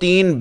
3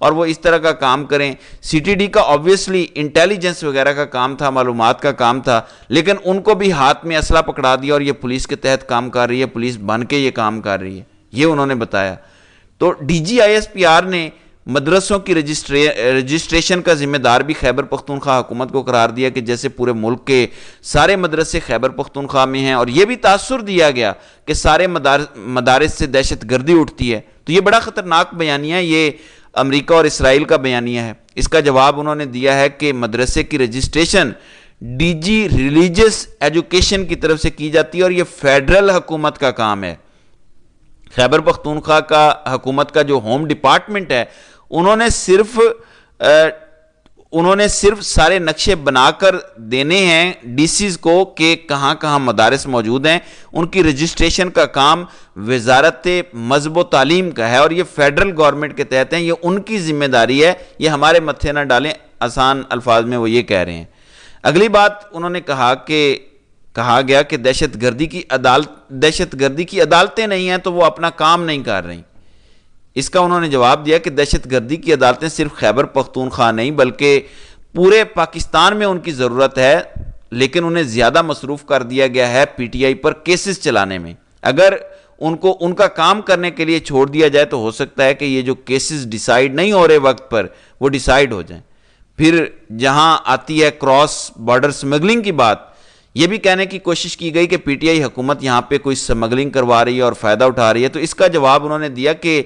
اور وہ اس طرح کا کام کریں. سی ٹی ڈی کا آبویسلی انٹیلیجنس وغیرہ کا کام تھا, معلومات کا کام تھا, لیکن ان کو بھی ہاتھ میں اسلحہ پکڑا دیا اور یہ پولیس کے تحت کام کر رہی ہے, پولیس بن کے یہ کام کر رہی ہے, یہ انہوں نے بتایا. تو D G I S P R نے مدرسوں کی رجسٹریشن کا ذمہ دار بھی خیبر پختونخوا حکومت کو قرار دیا کہ جیسے پورے ملک کے سارے مدرسے خیبر پختونخوا میں ہیں, اور یہ بھی تاثر دیا گیا کہ سارے مدارس سے دہشت گردی اٹھتی ہے. تو یہ بڑا خطرناک بیانیہ ہے, یہ امریکہ اور اسرائیل کا بیانیہ ہے. اس کا جواب انہوں نے دیا ہے کہ مدرسے کی registration D G religious education کی طرف سے کی جاتی ہے اور یہ فیڈرل حکومت کا کام ہے. خیبر پختونخوا کا حکومت کا جو ہوم ڈپارٹمنٹ ہے, انہوں نے صرف سارے نقشے بنا کر دینے ہیں ڈی سیز کو کہ کہاں کہاں مدارس موجود ہیں. ان کی رجسٹریشن کا کام وزارت مذہب و تعلیم کا ہے اور یہ فیڈرل گورنمنٹ کے تحت ہیں, یہ ان کی ذمہ داری ہے, یہ ہمارے متھے نہ ڈالیں. آسان الفاظ میں وہ یہ کہہ رہے ہیں. اگلی بات انہوں نے کہا گیا کہ دہشت گردی کی عدالتیں نہیں ہیں تو وہ اپنا کام نہیں کر رہی. اس کا انہوں نے جواب دیا کہ دہشت گردی کی عدالتیں صرف خیبر پختونخوا نہیں بلکہ پورے پاکستان میں ان کی ضرورت ہے, لیکن انہیں زیادہ مصروف کر دیا گیا ہے P T I per cases چلانے میں. اگر ان کا کام کرنے کے لیے چھوڑ دیا جائے تو ہو سکتا ہے کہ یہ جو کیسز ڈیسائیڈ نہیں ہو رہے وقت پر وہ ڈیسائیڈ ہو جائیں. پھر جہاں آتی ہے کراس بارڈر سمگلنگ کی بات, یہ بھی کہنے کی کوشش کی گئی کہ پی ٹی آئی حکومت یہاں پہ کوئی سمگلنگ کروا رہی ہے اور فائدہ اٹھا رہی ہے. تو اس کا جواب انہوں نے دیا کہ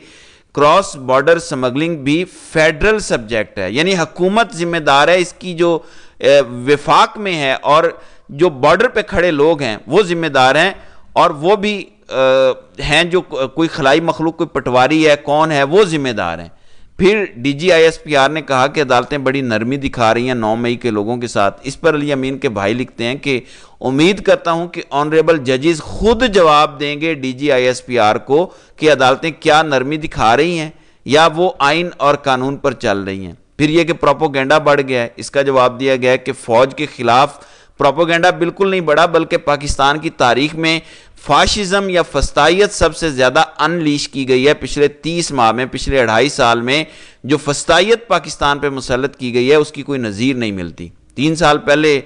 کراس بارڈر سمگلنگ بھی فیڈرل سبجیکٹ ہے, یعنی حکومت ذمہ دار ہے, اس کی جو وفاق میں ہے, اور جو بارڈر پہ کھڑے لوگ ہیں وہ ذمہ دار ہیں, اور وہ بھی ہیں جو کوئی خلائی مخلوق, کوئی پٹواری ہے, کون ہے, وہ ذمہ دار ہیں. پھر D G I S P R نے کہا کہ عدالتیں بڑی نرمی دکھا رہی ہیں 9 مئی کے لوگوں کے ساتھ. اس پر علی امین کے بھائی لکھتے ہیں کہ امید کرتا ہوں کہ آنریبل ججز خود جواب دیں گے D G I S P R کو کہ عدالتیں کیا نرمی دکھا رہی ہیں یا وہ آئین اور قانون پر چل رہی ہیں. پھر یہ کہ پروپوگینڈا بڑھ گیا ہے, اس کا جواب دیا گیا ہے کہ فوج کے خلاف پروپوگینڈا بالکل نہیں بڑھا, بلکہ پاکستان کی تاریخ میں فاشزم یا فسطائیت سب سے زیادہ انلیش کی گئی ہے. پچھلے 30 ماہ میں, پچھلے 2.5 سال میں جو فسطائیت پاکستان پہ مسلط کی گئی ہے اس کی کوئی نظیر نہیں ملتی. 3 سال پہلے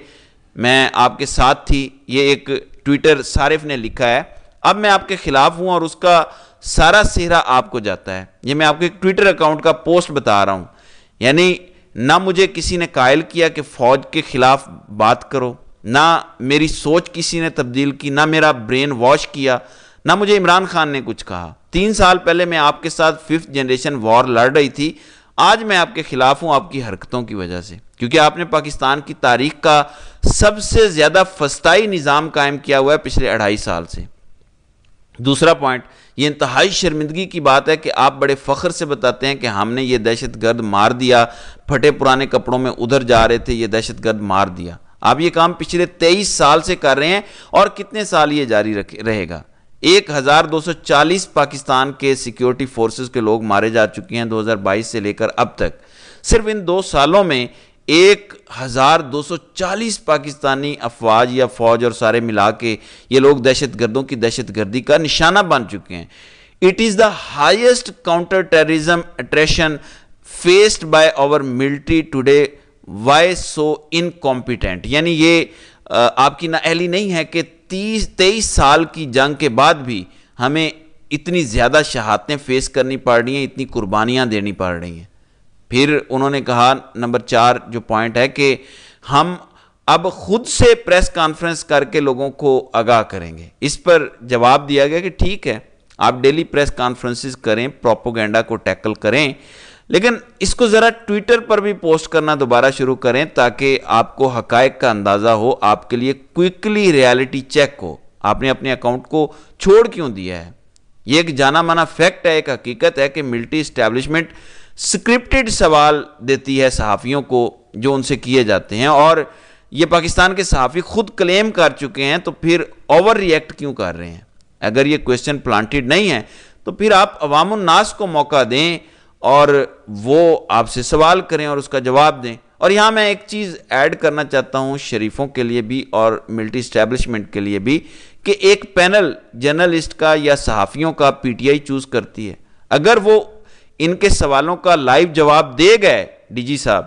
میں آپ کے ساتھ تھی, یہ ایک ٹویٹر صارف نے لکھا ہے, اب میں آپ کے خلاف ہوں اور اس کا سارا سہرا آپ کو جاتا ہے. یہ میں آپ کے ایک ٹویٹر اکاؤنٹ کا پوسٹ بتا رہا ہوں. یعنی نہ مجھے کسی نے قائل کیا کہ فوج کے خلاف بات کرو, نہ میری سوچ کسی نے تبدیل کی, نہ میرا برین واش کیا, نہ مجھے عمران خان نے کچھ کہا. 3 سال پہلے میں آپ کے ساتھ 5th جنریشن وار لڑ رہی تھی, آج میں آپ کے خلاف ہوں آپ کی حرکتوں کی وجہ سے, کیونکہ آپ نے پاکستان کی تاریخ کا سب سے زیادہ فسطائی نظام قائم کیا ہوا ہے پچھلے 2.5 سال سے. دوسرا پوائنٹ, یہ انتہائی شرمندگی کی بات ہے کہ آپ بڑے فخر سے بتاتے ہیں کہ ہم نے یہ دہشت گرد مار دیا, پھٹے پرانے کپڑوں میں ادھر جا رہے تھے, یہ دہشت گرد مار دیا. آپ یہ کام پچھلے 23 سال سے کر رہے ہیں اور کتنے سال یہ جاری رہے گا. 1240 پاکستان کے سیکیورٹی فورسز کے لوگ مارے جا چکے ہیں 2022 سے لے کر اب تک. صرف ان 2 سالوں میں 1240 پاکستانی افواج یا فوج اور سارے ملا کے یہ لوگ دہشت گردوں کی دہشت گردی کا نشانہ بن چکے ہیں. It is the highest counter-terrorism attrition faced by our military today. Why so incompetent? یعنی یہ آپ کی نااہلی نہیں ہے کہ 23 سال کی جنگ کے بعد بھی ہمیں اتنی زیادہ شہادتیں فیس کرنی پڑ رہی ہیں, اتنی قربانیاں دینی پڑ رہی ہیں. پھر انہوں نے کہا نمبر 4 جو پوائنٹ ہے کہ ہم اب خود سے پریس کانفرنس کر کے لوگوں کو آگاہ کریں گے. اس پر جواب دیا گیا کہ ٹھیک ہے, آپ ڈیلی پریس کانفرنسز کریں, پروپوگینڈا کو ٹیکل کریں, لیکن اس کو ذرا ٹویٹر پر بھی پوسٹ کرنا دوبارہ شروع کریں تاکہ آپ کو حقائق کا اندازہ ہو, آپ کے لیے کوئکلی ریالٹی چیک ہو. آپ نے اپنے اکاؤنٹ کو چھوڑ کیوں دیا ہے؟ یہ ایک جانا مانا فیکٹ ہے, ایک حقیقت ہے کہ ملٹری اسٹیبلشمنٹ سکرپٹڈ سوال دیتی ہے صحافیوں کو جو ان سے کیے جاتے ہیں, اور یہ پاکستان کے صحافی خود کلیم کر چکے ہیں, تو پھر اوور ری ایکٹ کیوں کر رہے ہیں؟ اگر یہ کویسچن پلانٹڈ نہیں ہے تو پھر آپ عوام الناس کو موقع دیں اور وہ آپ سے سوال کریں اور اس کا جواب دیں. اور یہاں میں ایک چیز ایڈ کرنا چاہتا ہوں شریفوں کے لیے بھی اور ملٹری اسٹیبلشمنٹ کے لیے بھی, کہ ایک پینل جرنلسٹ کا یا صحافیوں کا پی ٹی آئی چوز کرتی ہے. اگر وہ ان کے سوالوں کا لائیو جواب دے گئے ڈی جی صاحب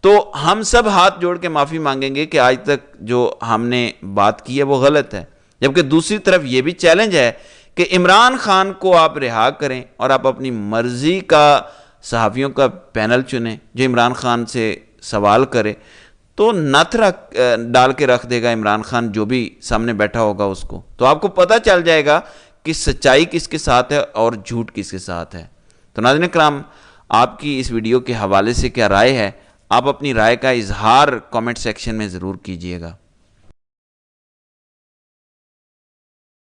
تو ہم سب ہاتھ جوڑ کے معافی مانگیں گے کہ آج تک جو ہم نے بات کی ہے وہ غلط ہے. جبکہ دوسری طرف یہ بھی چیلنج ہے کہ عمران خان کو آپ رہا کریں اور آپ اپنی مرضی کا صحافیوں کا پینل چنیں جو عمران خان سے سوال کرے تو نتھ ڈال کے رکھ دے گا عمران خان جو بھی سامنے بیٹھا ہوگا اس کو. تو آپ کو پتہ چل جائے گا کہ سچائی کس کے ساتھ ہے اور جھوٹ کس کے ساتھ ہے. تو ناظرین کرام، آپ کی اس ویڈیو کے حوالے سے کیا رائے ہے؟ آپ اپنی رائے کا اظہار کامنٹ سیکشن میں ضرور کیجئے گا.